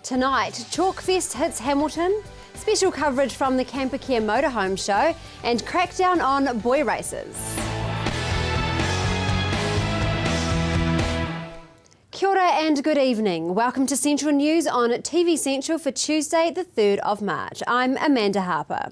Tonight, Chalkfest hits Hamilton, special coverage from the Campercare Motorhome Show, and crackdown on boy races. Kia ora and good evening. Welcome to Central News on TV Central for Tuesday, the 3rd of March. I'm Amanda Harper.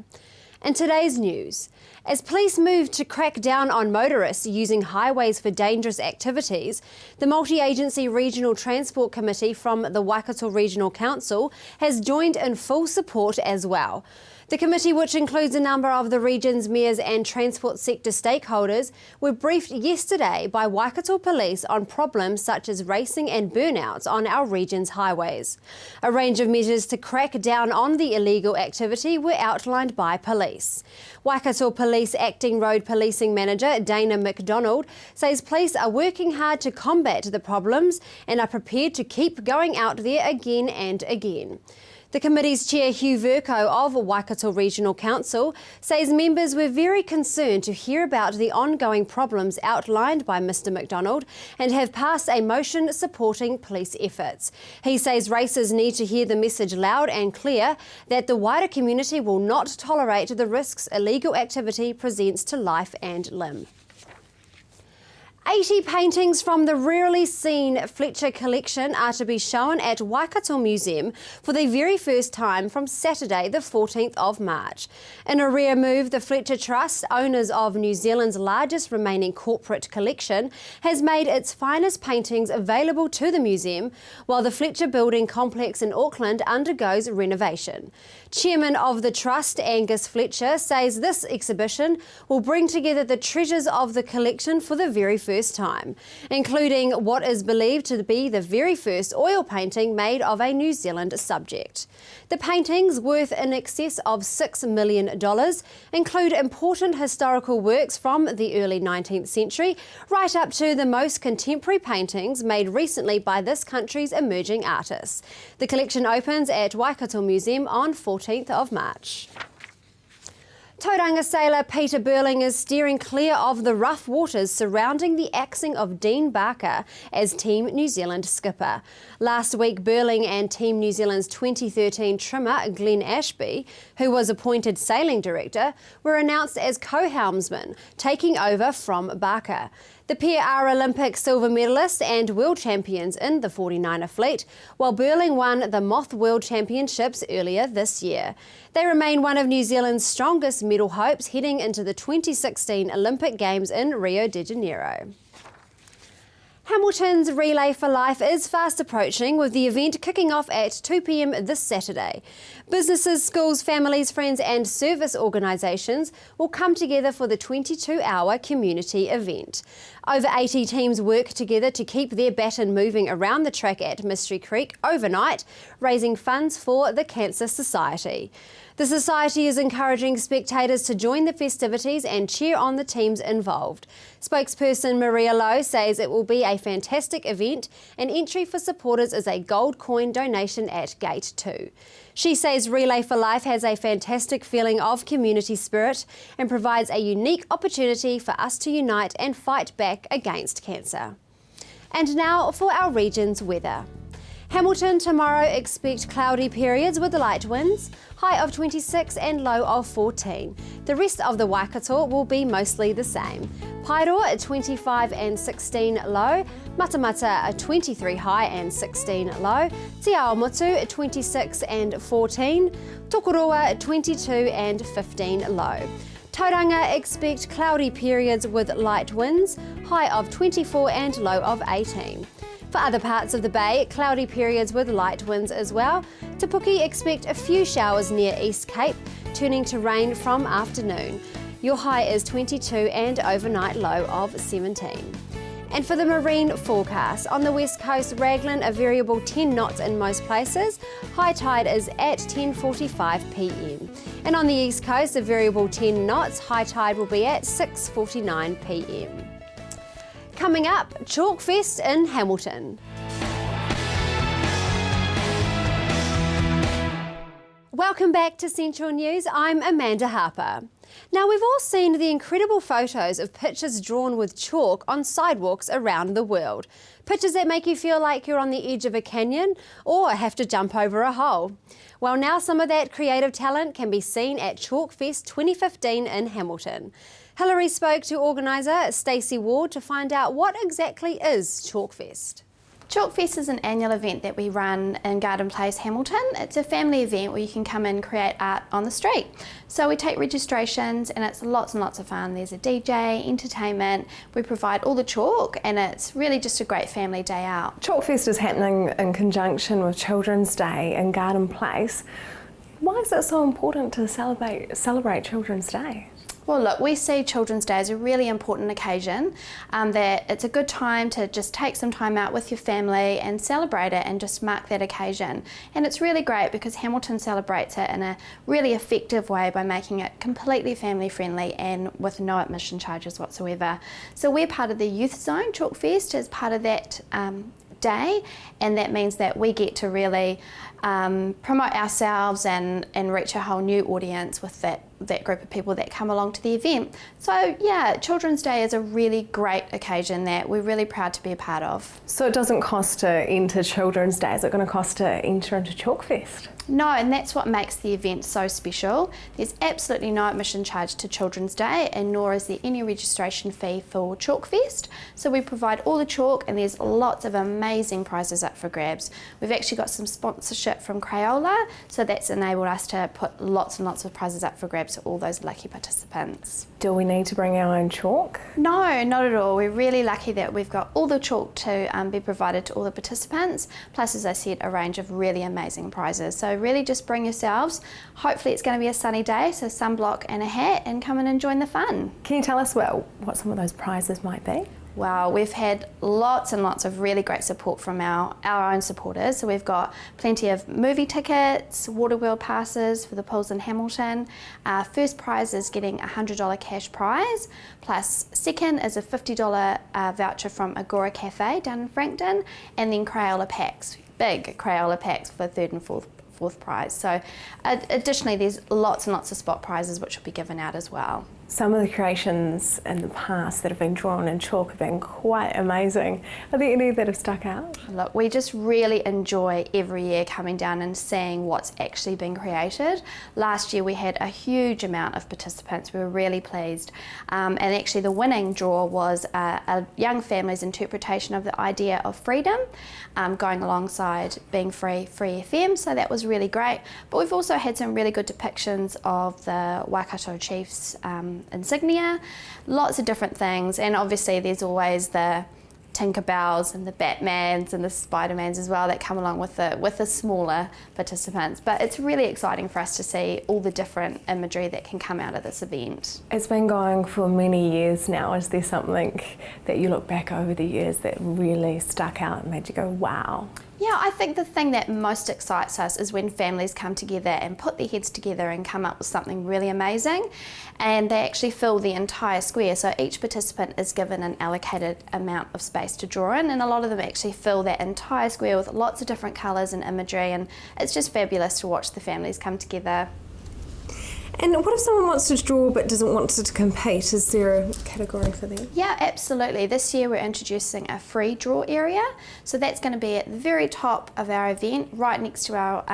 In today's news, as police move to crack down on motorists using highways for dangerous activities, the Multi-Agency Regional Transport Committee from the Waikato Regional Council has joined in full support as well. The committee, which includes a number of the region's mayors and transport sector stakeholders, were briefed yesterday by Waikato Police on problems such as racing and burnouts on our region's highways. A range of measures to crack down on the illegal activity were outlined by police. Waikato Police Acting Road Policing Manager Dana McDonald says police are working hard to combat the problems and are prepared to keep going out there again and again. The committee's chair, Hugh Vercoe of Waikato Regional Council, says members were very concerned to hear about the ongoing problems outlined by Mr McDonald and have passed a motion supporting police efforts. He says racers need to hear the message loud and clear that the wider community will not tolerate the risks illegal activity presents to life and limb. 80 paintings from the rarely seen Fletcher collection are to be shown at Waikato Museum for the very first time from Saturday the 14th of March. In a rare move, the Fletcher Trust, owners of New Zealand's largest remaining corporate collection, has made its finest paintings available to the museum, while the Fletcher Building complex in Auckland undergoes renovation. Chairman of the Trust, Angus Fletcher, says this exhibition will bring together the treasures of the collection for the very first time, including what is believed to be the very first oil painting made of a New Zealand subject. The paintings, worth in excess of $6 million, include important historical works from the early 19th century, right up to the most contemporary paintings made recently by this country's emerging artists. The collection opens at Waikato Museum on 14th of March. Tauranga sailor Peter Burling is steering clear of the rough waters surrounding the axing of Dean Barker as Team New Zealand skipper. Last week, Burling and Team New Zealand's 2013 trimmer Glenn Ashby, who was appointed sailing director, were announced as co-helmsmen, taking over from Barker. The pair are Olympic silver medalists and world champions in the 49er fleet, while Burling won the Moth World Championships earlier this year. They remain one of New Zealand's strongest medal hopes heading into the 2016 Olympic Games in Rio de Janeiro. Hamilton's Relay for Life is fast approaching, with the event kicking off at 2 p.m. this Saturday. Businesses, schools, families, friends and service organisations will come together for the 22-hour community event. Over 80 teams work together to keep their baton moving around the track at Mystery Creek overnight, raising funds for the Cancer Society. The Society is encouraging spectators to join the festivities and cheer on the teams involved. Spokesperson Maria Lowe says it will be a fantastic event, and entry for supporters is a gold coin donation at Gate 2. She says Relay for Life has a fantastic feeling of community spirit and provides a unique opportunity for us to unite and fight back against cancer. And now for our region's weather. Hamilton tomorrow, expect cloudy periods with light winds, high of 26 and low of 14. The rest of the Waikato will be mostly the same. Paeroa at 25 and 16 low, Matamata at 23 high and 16 low, Te Awamutu at 26 and 14, Tokoroa at 22 and 15 low. Tauranga, expect cloudy periods with light winds, high of 24 and low of 18. For other parts of the bay, cloudy periods with light winds as well. Te Puke, expect a few showers near East Cape, turning to rain from afternoon. Your high is 22 and overnight low of 17. And for the marine forecast, on the west coast, Raglan, a variable 10 knots in most places. High tide is at 10:45 p.m. And on the east coast, a variable 10 knots. High tide will be at 6:49 p.m. Coming up, Chalkfest in Hamilton. Welcome back to Central News. I'm Amanda Harper. Now, we've all seen the incredible photos of pictures drawn with chalk on sidewalks around the world. Pictures that make you feel like you're on the edge of a canyon or have to jump over a hole. Well, now some of that creative talent can be seen at Chalkfest 2015 in Hamilton. Hilary spoke to organiser Stacey Ward to find out what exactly is Chalkfest. Chalkfest is an annual event that we run in Garden Place, Hamilton. It's a family event where you can come and create art on the street. So we take registrations and it's lots and lots of fun. There's a DJ, entertainment, we provide all the chalk and it's really just a great family day out. Chalkfest is happening in conjunction with Children's Day in Garden Place. Why is it so important to celebrate Children's Day? Well, look, we see Children's Day as a really important occasion, that it's a good time to just take some time out with your family and celebrate it and just mark that occasion. And it's really great because Hamilton celebrates it in a really effective way by making it completely family friendly and with no admission charges whatsoever. So we're part of the Youth Zone. Chalkfest is part of that day, and that means that we get to really promote ourselves and reach a whole new audience with that group of people that come along to the event. So yeah, Children's Day is a really great occasion that we're really proud to be a part of. So it doesn't cost to enter Children's Day, is it going to cost to enter into Chalkfest? No, and that's what makes the event so special. There's absolutely no admission charge to Children's Day, and nor is there any registration fee for Chalkfest. So we provide all the chalk and there's lots of amazing prizes up for grabs. We've actually got some sponsorship from Crayola, so that's enabled us to put lots and lots of prizes up for grabs to all those lucky participants. Do we need to bring our own chalk? No, not at all. We're really lucky that we've got all the chalk to be provided to all the participants, plus, as I said, a range of really amazing prizes. So really just bring yourselves. Hopefully it's going to be a sunny day, so sunblock and a hat, and come in and join the fun. Can you tell us what some of those prizes might be? Wow, we've had lots and lots of really great support from our own supporters. So we've got plenty of movie tickets, water wheel passes for the pools in Hamilton. First prize is getting a $100 cash prize, plus second is a $50 voucher from Agora Cafe down in Frankton, and then Crayola packs, big Crayola packs for third and fourth prize. So additionally, there's lots and lots of spot prizes which will be given out as well. Some of the creations in the past that have been drawn in chalk have been quite amazing. Are there any that have stuck out? Look, we just really enjoy every year coming down and seeing what's actually been created. Last year we had a huge amount of participants. We were really pleased. And actually the winning draw was a young family's interpretation of the idea of freedom, going alongside being free FM, so that was really great. But we've also had some really good depictions of the Waikato Chiefs insignia, lots of different things, and obviously there's always the Tinkerbells and the Batmans and the Spider-Mans as well that come along with the smaller participants. But it's really exciting for us to see all the different imagery that can come out of this event. It's been going for many years now. Is there something that you look back over the years that really stuck out and made you go, wow? Yeah, I think the thing that most excites us is when families come together and put their heads together and come up with something really amazing, and they actually fill the entire square. So each participant is given an allocated amount of space to draw in, and a lot of them actually fill that entire square with lots of different colours and imagery, and it's just fabulous to watch the families come together. And what if someone wants to draw but doesn't want to compete? Is there a category for them? Yeah, absolutely. This year we're introducing a free draw area. So that's going to be at the very top of our event, right next to our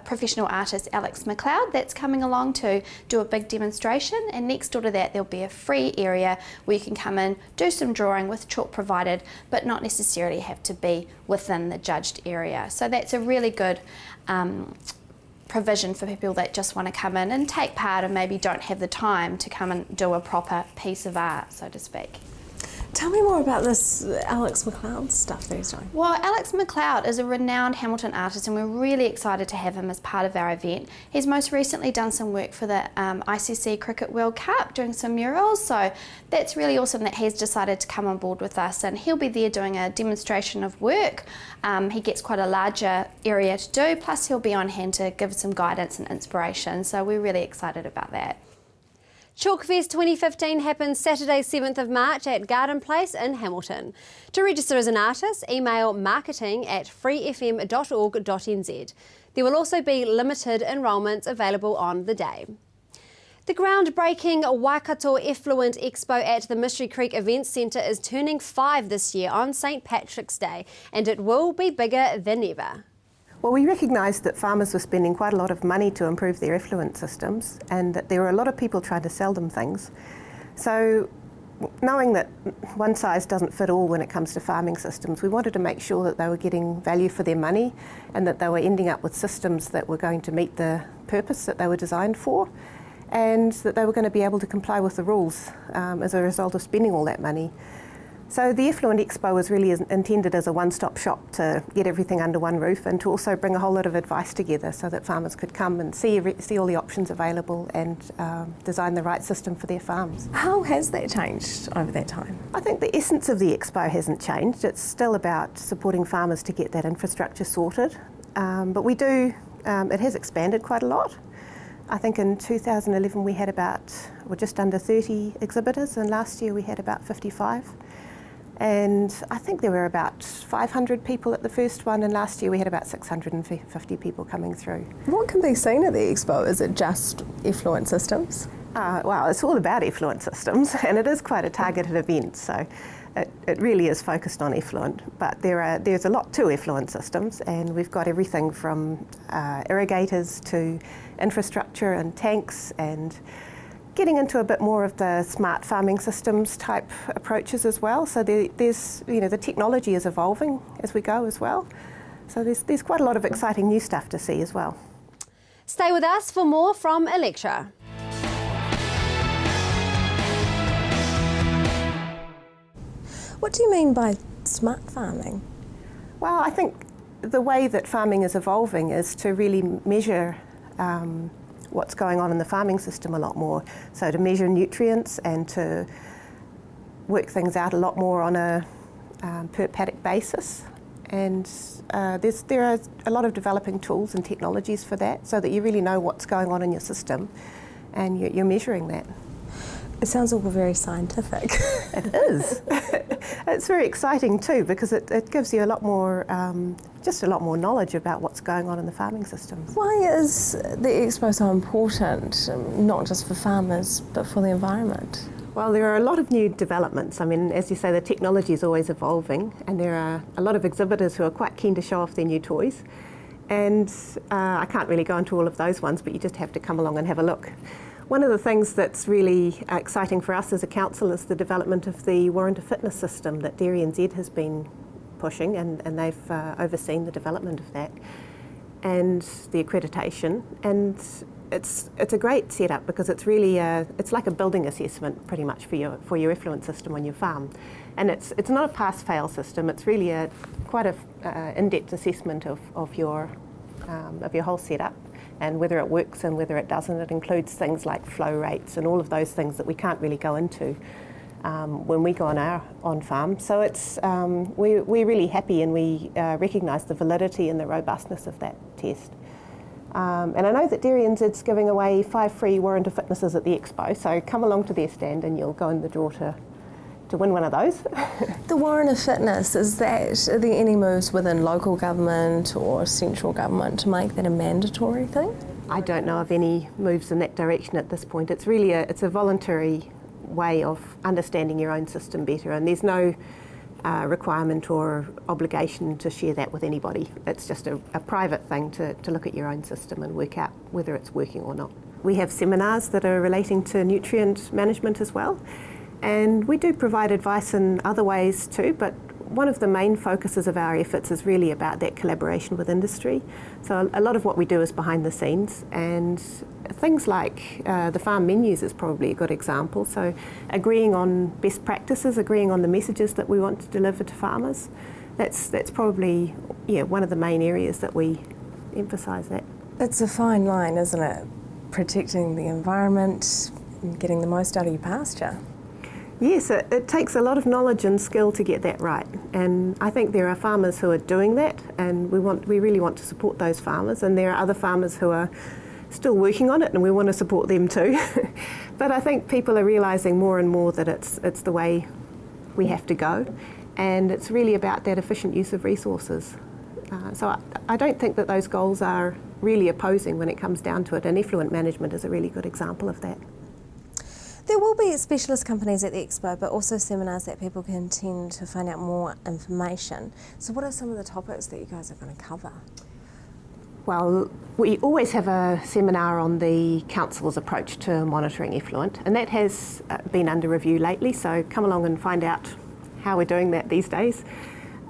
professional artist Alex McLeod. That's coming along to do a big demonstration, and next door to that there'll be a free area where you can come in, do some drawing with chalk provided, but not necessarily have to be within the judged area. So that's a really good provision for people that just want to come in and take part and maybe don't have the time to come and do a proper piece of art, so to speak. Tell me more about this Alex McLeod stuff that he's doing. Well, Alex McLeod is a renowned Hamilton artist, and we're really excited to have him as part of our event. He's most recently done some work for the ICC Cricket World Cup, doing some murals, so that's really awesome that he's decided to come on board with us, and he'll be there doing a demonstration of work. He gets quite a larger area to do, plus he'll be on hand to give some guidance and inspiration, so we're really excited about that. Chalkfest 2015 happens Saturday 7th of March at Garden Place in Hamilton. To register as an artist, email marketing@freefm.org.nz. There will also be limited enrolments available on the day. The groundbreaking Waikato Effluent Expo at the Mystery Creek Events Centre is turning 5 this year on St Patrick's Day, and it will be bigger than ever. Well, we recognised that farmers were spending quite a lot of money to improve their effluent systems, and that there were a lot of people trying to sell them things. So, knowing that one size doesn't fit all when it comes to farming systems, we wanted to make sure that they were getting value for their money and that they were ending up with systems that were going to meet the purpose that they were designed for, and that they were going to be able to comply with the rules as a result of spending all that money. So the Effluent Expo was really intended as a one-stop shop to get everything under one roof and to also bring a whole lot of advice together so that farmers could come and see all the options available and design the right system for their farms. How has that changed over that time? I think the essence of the Expo hasn't changed. It's still about supporting farmers to get that infrastructure sorted, but it has expanded quite a lot. I think in 2011 we had just under 30 exhibitors, and last year we had about 55. And I think there were about 500 people at the first one, and last year we had about 650 people coming through. What can be seen at the expo? Is it just effluent systems? Well, it's all about effluent systems, and it is quite a targeted event, so it really is focused on effluent. But there's a lot to effluent systems, and we've got everything from irrigators to infrastructure and tanks, and getting into a bit more of the smart farming systems type approaches as well. So there's the technology is evolving as we go as well. So there's quite a lot of exciting new stuff to see as well. Stay with us for more from Electra. What do you mean by smart farming? Well, I think the way that farming is evolving is to really measure what's going on in the farming system a lot more. So to measure nutrients and to work things out a lot more on a per paddock basis. And there are a lot of developing tools and technologies for that, so that you really know what's going on in your system and you're measuring that. It sounds all very scientific. It is. It's very exciting too, because it gives you a lot more knowledge about what's going on in the farming systems. Why is the expo so important, not just for farmers, but for the environment? Well, there are a lot of new developments. I mean, as you say, the technology is always evolving, and there are a lot of exhibitors who are quite keen to show off their new toys. And I can't really go into all of those ones, but you just have to come along and have a look. One of the things that's really exciting for us as a council is the development of the Warrant of Fitness system that Dairy NZ has been pushing, and they've overseen the development of that and the accreditation. And it's a great setup because it's really it's like a building assessment pretty much for your effluent system on your farm. And it's not a pass-fail system. It's really quite a in-depth assessment of your whole setup, and whether it works and whether it doesn't. It includes things like flow rates and all of those things that we can't really go into when we go on farm. So it's we're really happy, and we recognise the validity and the robustness of that test. And I know that Dairy NZ's giving away 5 free Warrant of Fitnesses at the expo, so come along to their stand and you'll go in the draw to win one of those. The Warrant of Fitness, are there any moves within local government or central government to make that a mandatory thing? I don't know of any moves in that direction at this point. It's really it's a voluntary way of understanding your own system better, and there's no requirement or obligation to share that with anybody. It's just a private thing to look at your own system and work out whether it's working or not. We have seminars that are relating to nutrient management as well. And we do provide advice in other ways too, but one of the main focuses of our efforts is really about that collaboration with industry. So a lot of what we do is behind the scenes, and things like the farm menus is probably a good example. So agreeing on best practices, agreeing on the messages that we want to deliver to farmers, that's probably one of the main areas that we emphasise that. It's a fine line, isn't it? Protecting the environment and getting the most out of your pasture. Yes, it takes a lot of knowledge and skill to get that right, and I think there are farmers who are doing that, and we really want to support those farmers, and there are other farmers who are still working on it, and we want to support them too. But I think people are realising more and more that it's the way we have to go, and it's really about that efficient use of resources. So I don't think that those goals are really opposing when it comes down to it, and effluent management is a really good example of that. There will be specialist companies at the expo, but also seminars that people can attend to find out more information. So what are some of the topics that you guys are going to cover? Well, we always have a seminar on the Council's approach to monitoring effluent, and that has been under review lately, so come along and find out how we're doing that these days.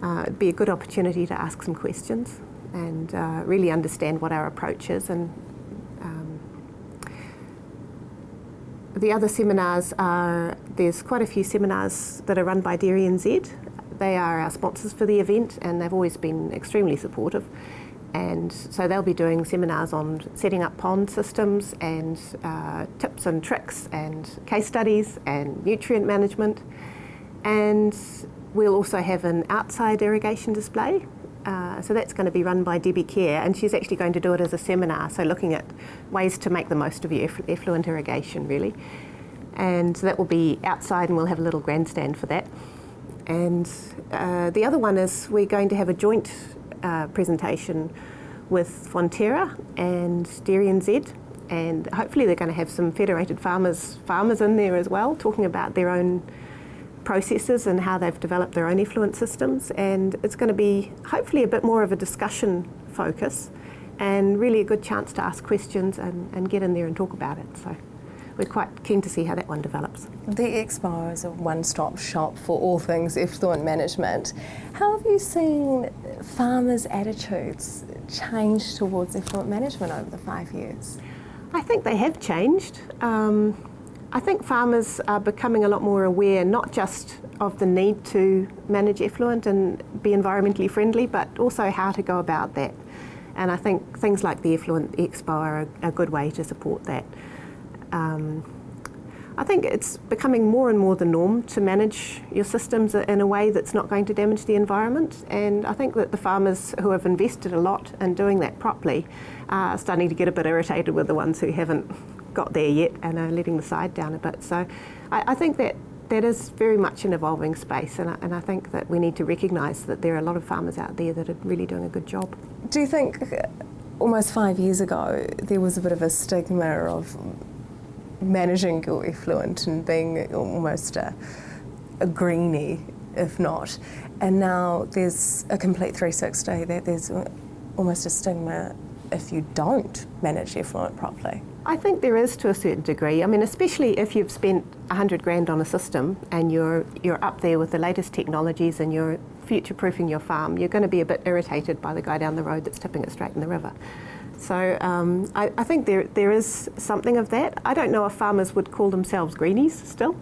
It'd be a good opportunity to ask some questions and really understand what our approach is. And the other seminars there's quite a few seminars that are run by Dairy NZ. They are our sponsors for the event, and they've always been extremely supportive. And so they'll be doing seminars on setting up pond systems and tips and tricks and case studies and nutrient management. And we'll also have an outside irrigation display. So that's going to be run by Debbie Kerr, and she's actually going to do it as a seminar, so looking at ways to make the most of your effluent irrigation, really. And so that will be outside, and we'll have a little grandstand for that. And the other one is we're going to have a joint presentation with Fonterra and Dairy NZ, and hopefully they're going to have some federated farmers in there as well, talking about their own processes and how they've developed their own effluent systems. And it's going to be hopefully a bit more of a discussion focus and really a good chance to ask questions and get in there and talk about it. So we're quite keen to see how that one develops. The expo is a one-stop shop for all things effluent management. How have you seen farmers' attitudes change towards effluent management over the 5 years? I think they have changed. I think farmers are becoming a lot more aware, not just of the need to manage effluent and be environmentally friendly, but also how to go about that. And I think things like the Effluent Expo are a good way to support that. I think it's becoming more and more the norm to manage your systems in a way that's not going to damage the environment, and I think that the farmers who have invested a lot in doing that properly are starting to get a bit irritated with the ones who haven't got there yet and are letting the side down a bit. So I think that is very much an evolving space, and I think that we need to recognise that there are a lot of farmers out there that are really doing a good job. Do you think almost 5 years ago there was a bit of a stigma of managing your effluent and being almost a greenie, if not, and now there's a complete 360, that there's almost a stigma if you don't manage effluent properly? I think there is, to a certain degree. I mean, especially if you've spent 100 grand on a system and you're up there with the latest technologies and you're future-proofing your farm, you're going to be a bit irritated by the guy down the road that's tipping it straight in the river. So I think there is something of that. I don't know if farmers would call themselves greenies still,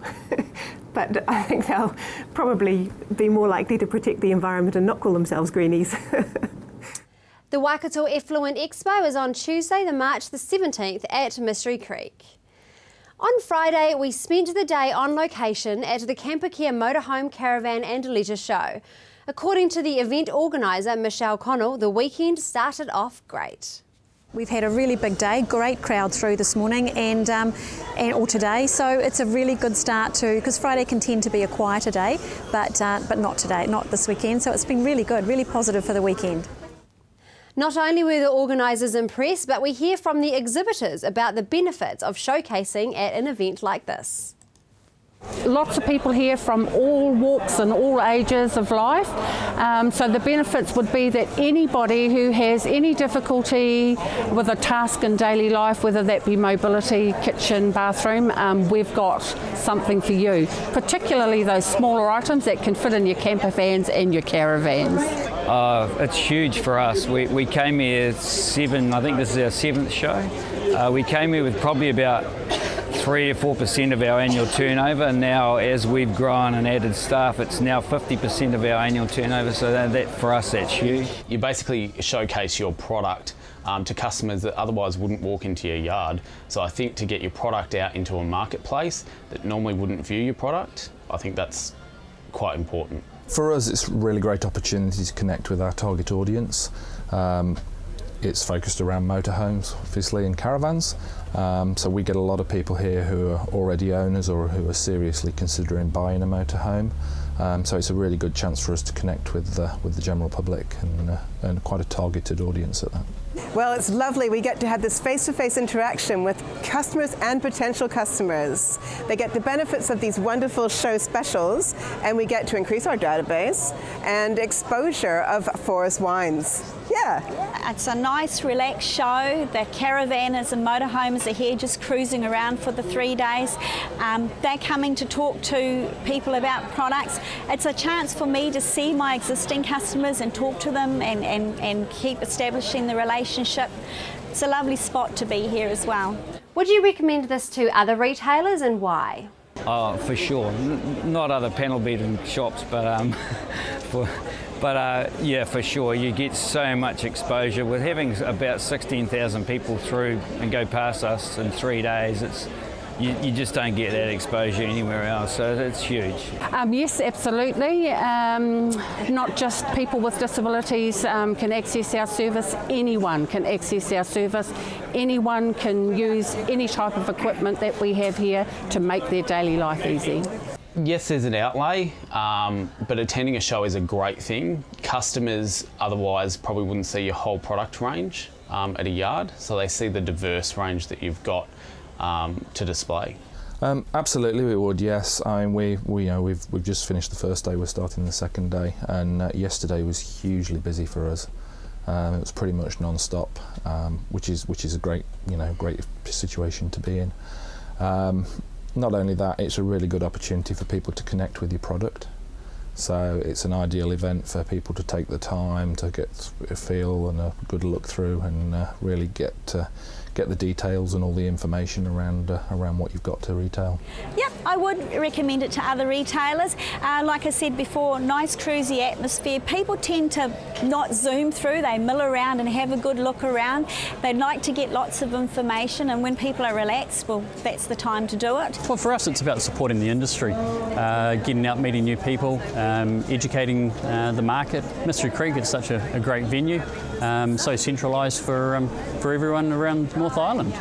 but I think they'll probably be more likely to protect the environment and not call themselves greenies. The Waikato Effluent Expo is on Tuesday, March the 17th at Mystery Creek. On Friday, we spent the day on location at the Campercare Motorhome Caravan and Leisure Show. According to the event organiser, Michelle Connell, the weekend started off great. We've had a really big day, great crowd through this morning and all today, so it's a really good start to, because Friday can tend to be a quieter day, but not today, not this weekend, so it's been really good, really positive for the weekend. Not only were the organisers impressed, but we hear from the exhibitors about the benefits of showcasing at an event like this. Lots of people here from all walks and all ages of life, so the benefits would be that anybody who has any difficulty with a task in daily life, whether that be mobility, kitchen, bathroom, we've got something for you, particularly those smaller items that can fit in your camper vans and your caravans. It's huge for us. We came here I think this is our 7th show. We came here with probably about 3 or 4% of our annual turnover, and now as we've grown and added staff, it's now 50% of our annual turnover, so that for us that's huge. You basically showcase your product to customers that otherwise wouldn't walk into your yard. So I think to get your product out into a marketplace that normally wouldn't view your product, I think that's quite important. For us, it's a really great opportunity to connect with our target audience. It's focused around motorhomes, obviously, and caravans. So we get a lot of people here who are already owners or who are seriously considering buying a motorhome. So it's a really good chance for us to connect with the general public and quite a targeted audience at that. Well, it's lovely. We get to have this face-to-face interaction with customers and potential customers. They get the benefits of these wonderful show specials, and we get to increase our database and exposure of forest wines. Yeah. It's a nice, relaxed show. The caravanners and motorhomes are here just cruising around for the 3 days. They're coming to talk to people about products. It's a chance for me to see my existing customers and talk to them and keep establishing the relationship. It's a lovely spot to be here as well. Would you recommend this to other retailers and why? Oh, for sure. Not other panel beating shops, but yeah, for sure. You get so much exposure with having about 16,000 people through and go past us in 3 days. You just don't get that exposure anywhere else, so it's huge. Yes, absolutely. Not just people with disabilities can access our service, anyone can access our service. Anyone can use any type of equipment that we have here to make their daily life easy. Yes, there's an outlay, but attending a show is a great thing. Customers otherwise probably wouldn't see your whole product range at a yard, so they see the diverse range that you've got to display. Absolutely, we would. Yes, I mean we've just finished the first day. We're starting the second day, and yesterday was hugely busy for us. It was pretty much non-stop, which is a great situation to be in. Not only that, it's a really good opportunity for people to connect with your product. So it's an ideal event for people to take the time to get a feel and a good look through and really get the details and all the information around what you've got to retail. Yep, I would recommend it to other retailers. Like I said before, nice cruisy atmosphere. People tend to not zoom through, they mill around and have a good look around. They'd like to get lots of information, and when people are relaxed, well, that's the time to do it. Well, for us it's about supporting the industry, getting out, meeting new people, educating the market. Mystery Creek is such a great venue, so centralised for everyone around North Island.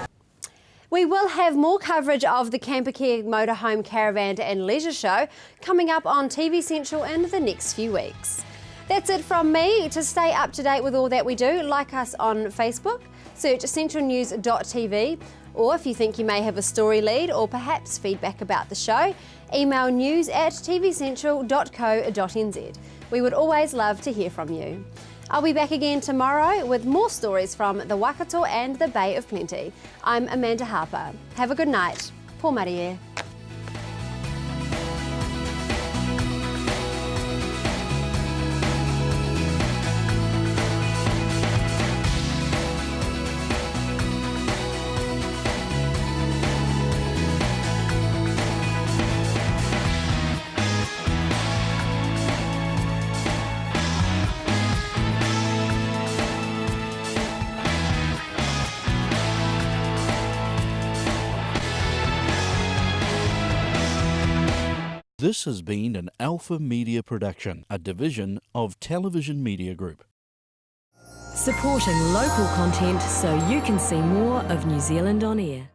We will have more coverage of the Campercare Motorhome Caravan and Leisure Show coming up on TV Central in the next few weeks. That's it from me. To stay up to date with all that we do, like us on Facebook, search centralnews.tv, or if you think you may have a story lead or perhaps feedback about the show, email news@tvcentral.co.nz. We would always love to hear from you. I'll be back again tomorrow with more stories from the Waikato and the Bay of Plenty. I'm Amanda Harper. Have a good night. Pō Marie. This has been an Alpha Media production, a division of Television Media Group. Supporting local content so you can see more of New Zealand on air.